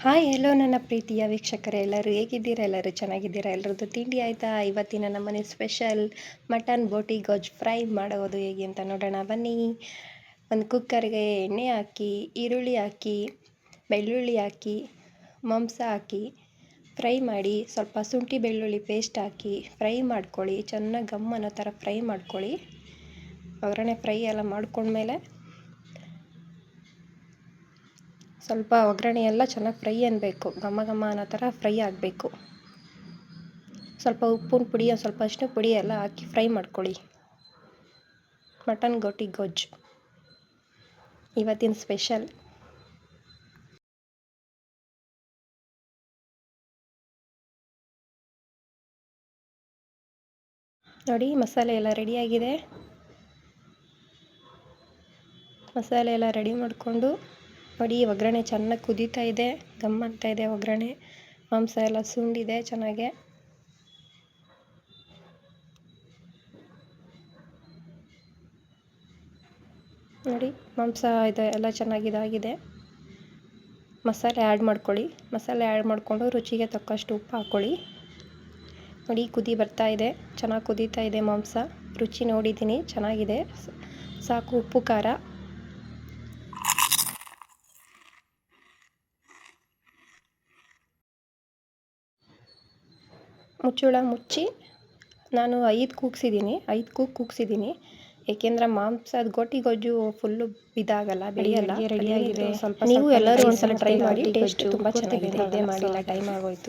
Hi hello ನನ್ನ ಪ್ರೀತಿಯ ವೀಕ್ಷಕರೇ, ಎಲ್ಲರೂ ಹೇಗಿದ್ದೀರಾ? ಎಲ್ಲರೂ ಚೆನ್ನಾಗಿದ್ದೀರಾ? ಎಲ್ಲರದ್ದು ತಿಂಡಿ ಆಯಿತಾ? ಇವತ್ತಿನ ನಮ್ಮನೆ ಸ್ಪೆಷಲ್ ಮಟನ್ ಬೋಟಿ ಗೊಜ್ಜು ಫ್ರೈ ಮಾಡೋದು ಹೇಗೆ ಅಂತ ನೋಡೋಣ ಬನ್ನಿ. ಒಂದು ಕುಕ್ಕರ್ಗೆ ಎಣ್ಣೆ ಹಾಕಿ, ಈರುಳ್ಳಿ ಹಾಕಿ, ಬೆಳ್ಳುಳ್ಳಿ ಹಾಕಿ, ಮಾಂಸ ಹಾಕಿ ಫ್ರೈ ಮಾಡಿ, ಸ್ವಲ್ಪ ಶುಂಠಿ ಬೆಳ್ಳುಳ್ಳಿ ಪೇಸ್ಟ್ ಹಾಕಿ ಫ್ರೈ ಮಾಡ್ಕೊಳ್ಳಿ. ಚೆನ್ನಾಗಿ ಗಮ್ ಅನ್ನೋ ಥರ ಫ್ರೈ ಮಾಡ್ಕೊಳ್ಳಿ. ಒಗ್ಗರಣೆ ಫ್ರೈ ಎಲ್ಲ ಮಾಡ್ಕೊಂಡ್ಮೇಲೆ ಸ್ವಲ್ಪ ಒಗ್ಗರಣೆ ಎಲ್ಲ ಚೆನ್ನಾಗಿ ಫ್ರೈ ಅನ್ನಬೇಕು, ಘಮ ಘಮ ಅನ್ನೋ ಥರ ಫ್ರೈ ಆಗಬೇಕು. ಸ್ವಲ್ಪ ಉಪ್ಪಿನ ಪುಡಿ, ಸ್ವಲ್ಪ ಅರಿಶಿನ ಪುಡಿ ಎಲ್ಲ ಹಾಕಿ ಫ್ರೈ ಮಾಡ್ಕೊಳ್ಳಿ. ಮಟನ್ ಬೋಟಿ ಗೊಜ್ಜು ಇವತ್ತಿನ ಸ್ಪೆಷಲ್. ನೋಡಿ, ಮಸಾಲೆ ಎಲ್ಲ ರೆಡಿಯಾಗಿದೆ. ಮಸಾಲೆ ಎಲ್ಲ ರೆಡಿ ಮಾಡಿಕೊಂಡು ನೋಡಿ, ಒಗ್ಗರಣೆ ಚೆನ್ನಾಗಿ ಕುದೀತಾ ಇದೆ, ಘಮ್ ಅಂತ ಇದೆ ಒಗ್ಗರಣೆ. ಮಾಂಸ ಎಲ್ಲ ಸುಂಡಿದೆ ಚೆನ್ನಾಗೆ. ನೋಡಿ, ಮಾಂಸ ಇದೆ ಎಲ್ಲ ಚೆನ್ನಾಗಿದಾಗಿದೆ. ಮಸಾಲೆ ಆ್ಯಡ್ ಮಾಡ್ಕೊಳ್ಳಿ. ಮಸಾಲೆ ಆ್ಯಡ್ ಮಾಡಿಕೊಂಡು ರುಚಿಗೆ ತಕ್ಕಷ್ಟು ಉಪ್ಪು ಹಾಕ್ಕೊಳ್ಳಿ. ನೋಡಿ, ಕುದಿ ಬರ್ತಾ ಇದೆ, ಚೆನ್ನಾಗಿ ಕುದೀತಾ ಇದೆ ಮಾಂಸ. ರುಚಿ ನೋಡಿದ್ದೀನಿ, ಚೆನ್ನಾಗಿದೆ. ಸಾಕು ಉಪ್ಪು ಖಾರ. ಮುಚ್ಚಳ ಮುಚ್ಚಿ ನಾನು 5 ಕೂಗ್ಸಿದ್ದೀನಿ, 5 ಕೂಗ್ಸಿದ್ದೀನಿ. ಏಕೆಂದರೆ ಮಾಂಸದ ಗೋಟಿ ಗೊಜ್ಜು ಫುಲ್ಲು ಇದಾಗಲ್ಲ, ಬೆಳೆಯಲ್ಲ. ರೆಡಿಯಾಗಿದೆ. ಸ್ವಲ್ಪ ನೀವು ಎಲ್ಲರೂ ಒಂದ್ಸಲ ಟ್ರೈ ಮಾಡಿ, ಟೇಸ್ಟ್ ತುಂಬ ಚೆನ್ನಾಗಿದೆ. ಇದೇ ಮಾಡಿಲ್ಲ, ಟೈಮ್ ಆಗೋಯ್ತು.